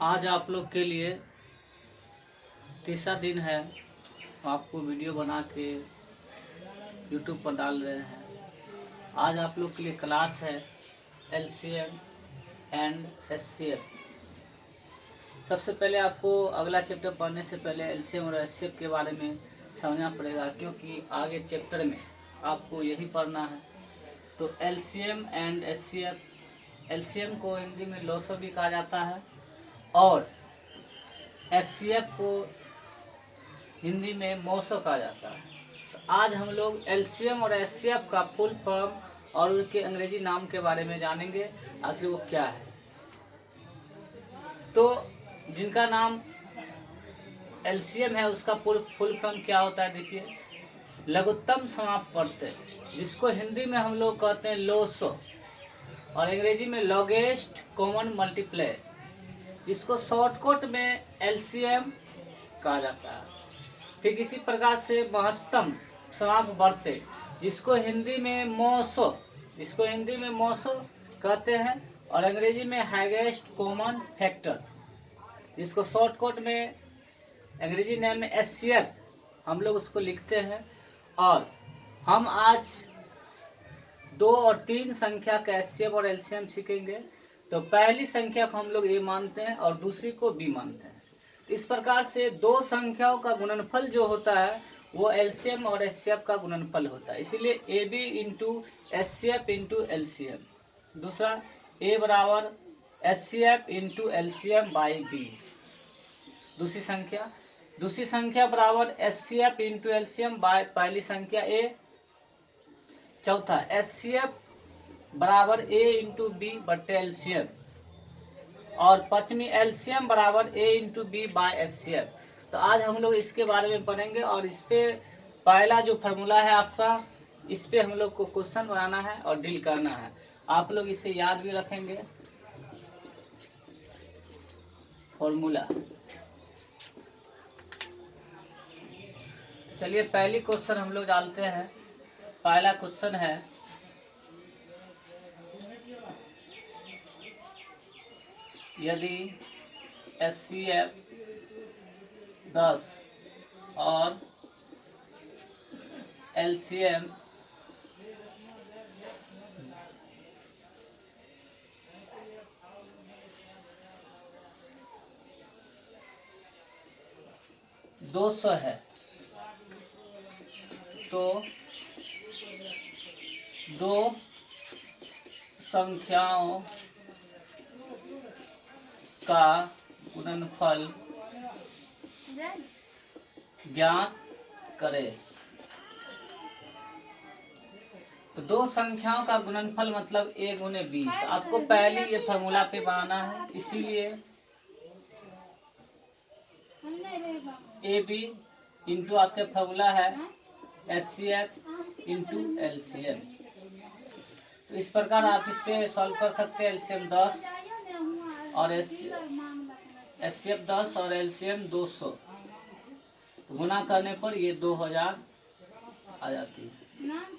आज आप लोग के लिए तीसरा दिन है। आपको वीडियो बना के यूट्यूब पर डाल रहे हैं। आज आप लोग के लिए क्लास है एलसीएम एंड एचसीएफ। सबसे पहले आपको अगला चैप्टर पढ़ने से पहले एलसीएम और एचसीएफ के बारे में समझना पड़ेगा, क्योंकि आगे चैप्टर में आपको यही पढ़ना है। तो एलसीएम एंड एचसीएफ, एलसीएम को हिंदी में लॉसो भी कहा जाता है और एचसीएफ को हिंदी में मौसो कहा जाता है। तो आज हम लोग एलसीएम और एचसीएफ का फुल फॉर्म और उनके अंग्रेजी नाम के बारे में जानेंगे, आखिर वो क्या है। तो जिनका नाम एलसीएम है उसका फुल फॉर्म क्या होता है, देखिए, लघुत्तम समापवर्ती, जिसको हिंदी में हम लोग कहते हैं लोसो और अंग्रेजी में लॉन्गेस्ट कॉमन मल्टीप्लाई, जिसको शॉर्टकट में एलसीएम कहा जाता है। ठीक इसी प्रकार से महत्तम समापवर्ती, जिसको हिंदी में मौसो कहते हैं और अंग्रेजी में हाईएस्ट कॉमन फैक्टर, जिसको शॉर्टकट में अंग्रेजी नेम में एचसीएफ हम लोग उसको लिखते हैं। और हम आज 2 और 3 संख्या का एचसीएफ और एलसीएम सीखेंगे। तो पहली संख्या को हम लोग ए मानते हैं और दूसरी को बी मानते हैं। इस प्रकार से 2 संख्याओं का गुणनफल जो होता है वो एलसीएम और एचसीएफ का गुणनफल होता है। इसीलिए a b into HCF into LCM. दूसरा, ए बराबर HCF into LCM by b. दूसरी संख्या बराबर एचसीएफ इंटू एलसीएम बाय पहली संख्या ए। चौथा, एचसीएफ बराबर ए इंटू बी बट्टे एलसीएम। और पांचवी, एलसीएम बराबर ए इंटू बी बाय एचसीएफ। तो आज हम लोग इसके बारे में पढ़ेंगे और इस पे पहला जो फार्मूला है आपका, इस पे हम लोग को क्वेश्चन बनाना है और डील करना है। आप लोग इसे याद भी रखेंगे, फॉर्मूला। चलिए पहली क्वेश्चन हम लोग डालते हैं। पहला क्वेश्चन है, यदि एचसीएफ 10 और एलसीएम 200 है, तो 2 संख्याओं का गुणनफल ज्ञात करें। तो 2 संख्याओं का गुणनफल मतलब a गुने b। तो आपको पहले ये फार्मूला पे बनाना है, इसीलिए ए बी इंटू आपके फार्मूला है एचसीएफ इंटू एलसीएम। तो इस प्रकार आप इस पे सॉल्व कर सकते हैं। एलसीएम 10 और एचसीएफ 10 और एलसीएम 200, तो गुना करने पर ये 2000 आ जाती है।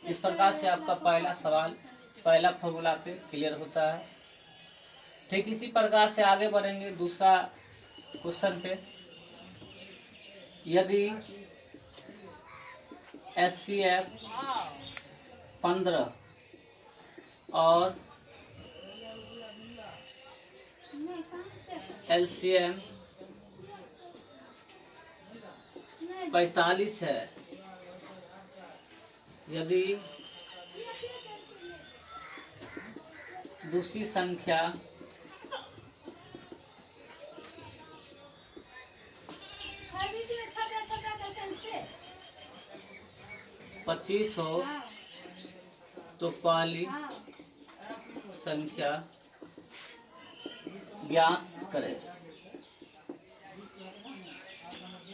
इस प्रकार से आपका पहला सवाल पहला फॉर्मूला पे क्लियर होता है। ठीक इसी प्रकार से आगे बढ़ेंगे दूसरा क्वेश्चन पे। यदि एचसीएफ 15 और एलसीएम 45 है, यदि दूसरी संख्या 25 हो तो पहली संख्या ज्ञात करें।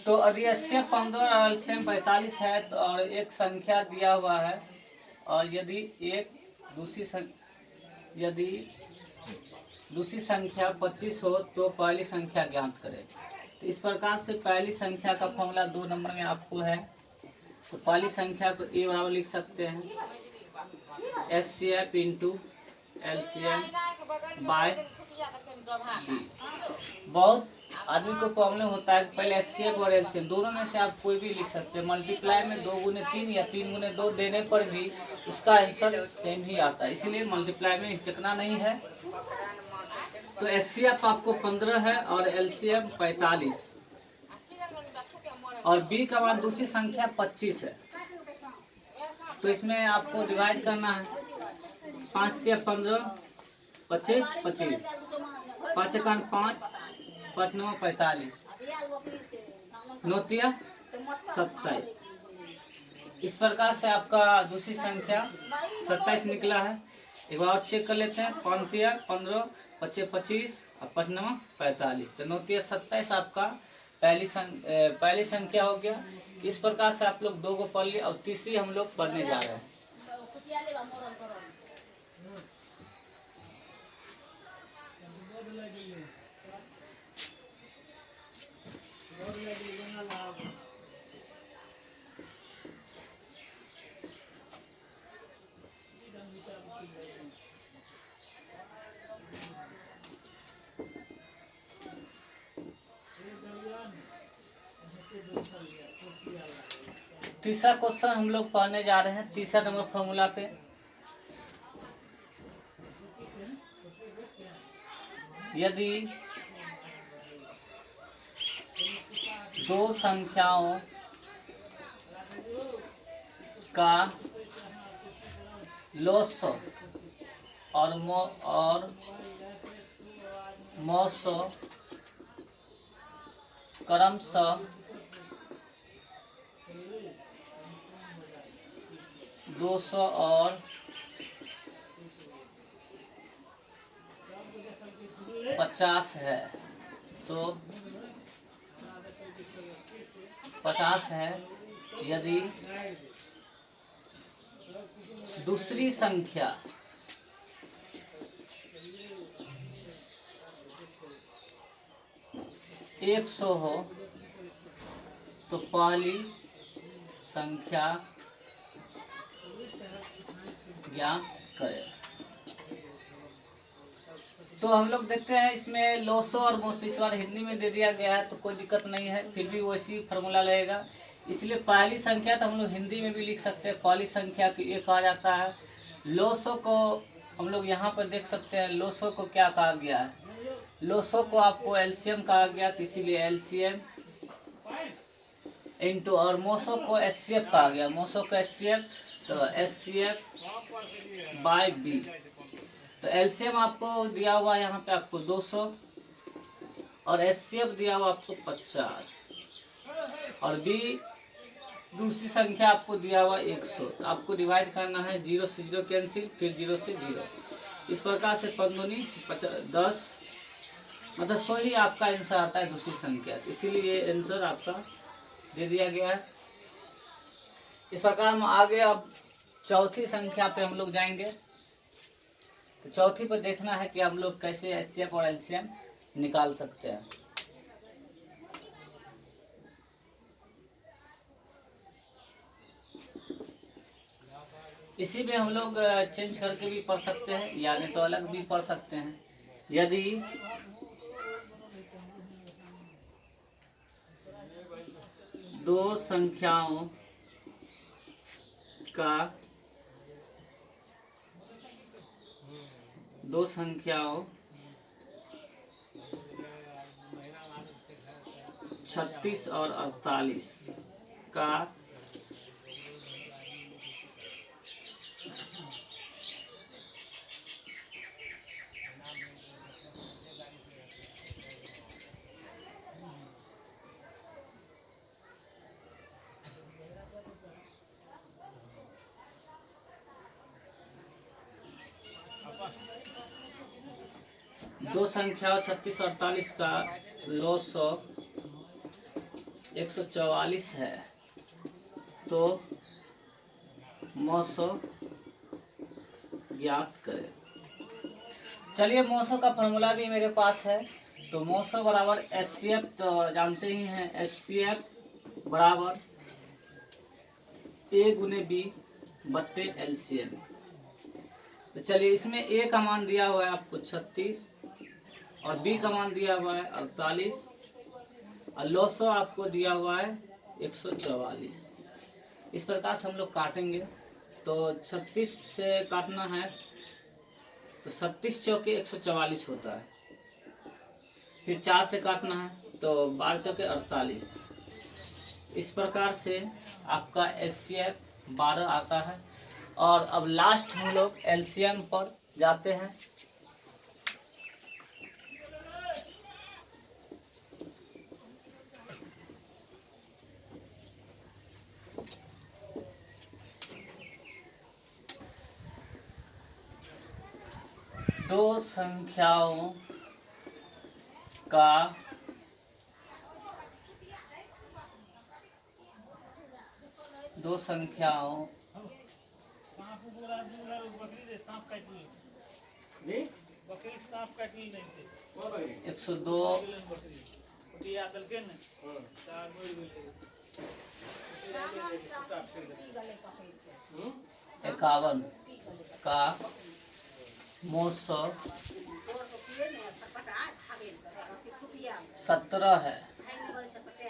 तो यदि एचसीएफ 15 और एलसीएम 45 है तो और एक संख्या दिया हुआ है, और यदि दूसरी संख्या 25 हो तो पहली संख्या ज्ञात करें। तो इस प्रकार से पहली संख्या का फॉर्मूला 2 नंबर में आपको है। तो पहली संख्या को ए बराबर लिख सकते हैं एचसीएफ इंटू एलसीएम बाय बहुत आदमी को प्रॉब्लम होता है पहले एचसीएफ और एलसीएम दोनों में से आप कोई भी लिख सकते हैं। मल्टीप्लाई में 2 गुने 3 या 3 गुने 2 देने पर भी उसका आंसर सेम ही आता है, इसीलिए मल्टीप्लाई में हिचकना नहीं है। तो एचसीएफ आपको 15 है और एलसीएम 45 और बी का मान दूसरी संख्या 25 है। तो इसमें आपको डिवाइड करना है। 5 तिया 15, 25 25, 5 एकान 5, 5 9 45, 9 तिया 27। इस प्रकार से आपका दूसरी संख्या 27 निकला है। एक बार और चेक कर लेते हैं। 5 तिया 15, 25 25 और 5 9 45, तो 9 तिया 27 आपका पहली संख्या हो गया। इस प्रकार से आप लोग 2 को पढ़ लिए और तीसरी हम लोग पढ़ने जा रहे हैं। तीसरा क्वेश्चन हम लोग पढ़ने जा रहे हैं, तीसरा नंबर फॉर्मूला पे। यदि दो संख्याओं का लॉसो और मौसो क्रमशः 200 और 50 है, तो 50 है यदि दूसरी संख्या एक 100 हो तो पहली संख्या ज्ञात करें। तो हम लोग देखते हैं इसमें लोसो और मोसो इस बार हिंदी में दे दिया गया है, तो कोई दिक्कत नहीं है, फिर भी वैसी फार्मूला लगेगा। इसलिए पहली संख्या तो हम लोग हिंदी में भी लिख सकते हैं, पहली संख्या को ये कहा जाता है। लोसो को हम लोग यहाँ पर देख सकते हैं, लोसो को क्या कहा गया है, लोसो को आपको एलसीएम कहा गया, तो इसीलिए एलसीएम इंटू, और मोसो को एचसीएफ कहा गया, मोसो को एचसीएफ, तो एचसीएफ बाय बी। तो एलसीएम आपको दिया हुआ है यहाँ पे आपको 200 और एचसीएफ दिया हुआ आपको 50 और बी दूसरी संख्या आपको दिया हुआ 100। तो आपको डिवाइड करना है, 0 से 0 कैंसिल, फिर 0 से 0। इस प्रकार से 5 दूनी 10, मतलब 100 ही आपका आंसर आता है दूसरी संख्या, तो इसीलिए ये आंसर आपका दे दिया गया है। इस प्रकार हम आगे अब चौथी संख्या पे हम लोग जाएंगे। तो चौथी पर देखना है कि हम लोग कैसे एचसीएफ और एलसीएम निकाल सकते हैं। इसी में हम लोग चेंज करके भी पढ़ सकते हैं, या नहीं तो अलग भी पढ़ सकते हैं। यदि दो संख्याओं का 36 और 48 का दो संख्याओं 36 और 48 का लॉसो 144 है, तो मौसो ज्ञात करें। चलिए, मौसो का फॉर्मूला भी मेरे पास है। तो मौसो बराबर एचसीएफ, तो जानते ही हैं, एचसीएफ बराबर ए गुने बी बट्टे एलसीएम। तो चलिए, इसमें ए का मान दिया हुआ है आपको 36 और बी का मान दिया हुआ है 48 और लॉसो आपको दिया हुआ है 144। इस प्रकार से हम लोग काटेंगे। तो 36 से काटना है तो 37 चौके 144 होता है। फिर 4 से काटना है तो 12 चौके 48। इस प्रकार से आपका एचसीएफ 12 आता है। और अब लास्ट हम लोग एलसीएम पर जाते हैं। दो संख्याओं का एक सौ दो 51 का मोट 17 है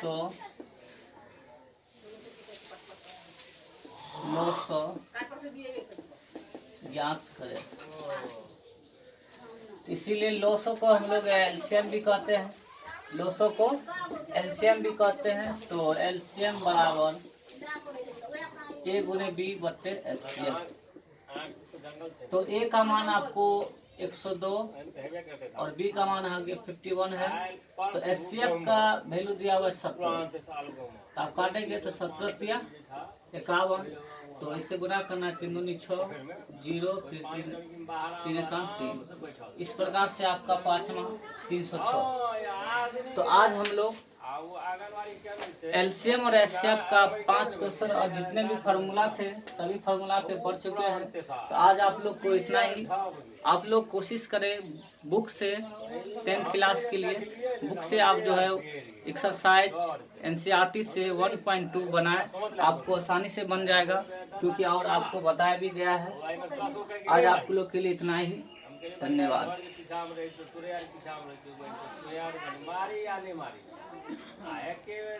तो 900 ज्ञात करें। इसीलिए लोसो को हम लोग एलसीएम भी कहते हैं, लोसो को एलसीएम भी कहते हैं। तो एलसीएम बराबर A गुने बी बट्टे एचसीएफ। तो ए का मान आपको 102 और बी का मान 51 है। तो एचसीएफ का वैल्यू दिया हुआ है 17। तो आप काटेंगे तो 17 दिया 51। तो इससे गुना करना है 3 दूनी 6 0 फिर 3 एकाम 3। इस प्रकार से आपका पांचवा 306। तो आज हम लोग एलसीएम और एचसीएफ का 5 क्वेश्चन और जितने भी फार्मूला थे सभी फार्मूला पे पढ़ चुके हैं। तो आज आप लोग को इतना ही। आप लोग कोशिश करें बुक से 10th क्लास के लिए बुक से आप जो है एक्सरसाइज एनसीईआरटी से 1.2 बनाए, आपको आसानी से बन जाएगा क्योंकि और आपको बताया भी गया है। आज आप लोग के लिए इतना ही। धन्यवाद।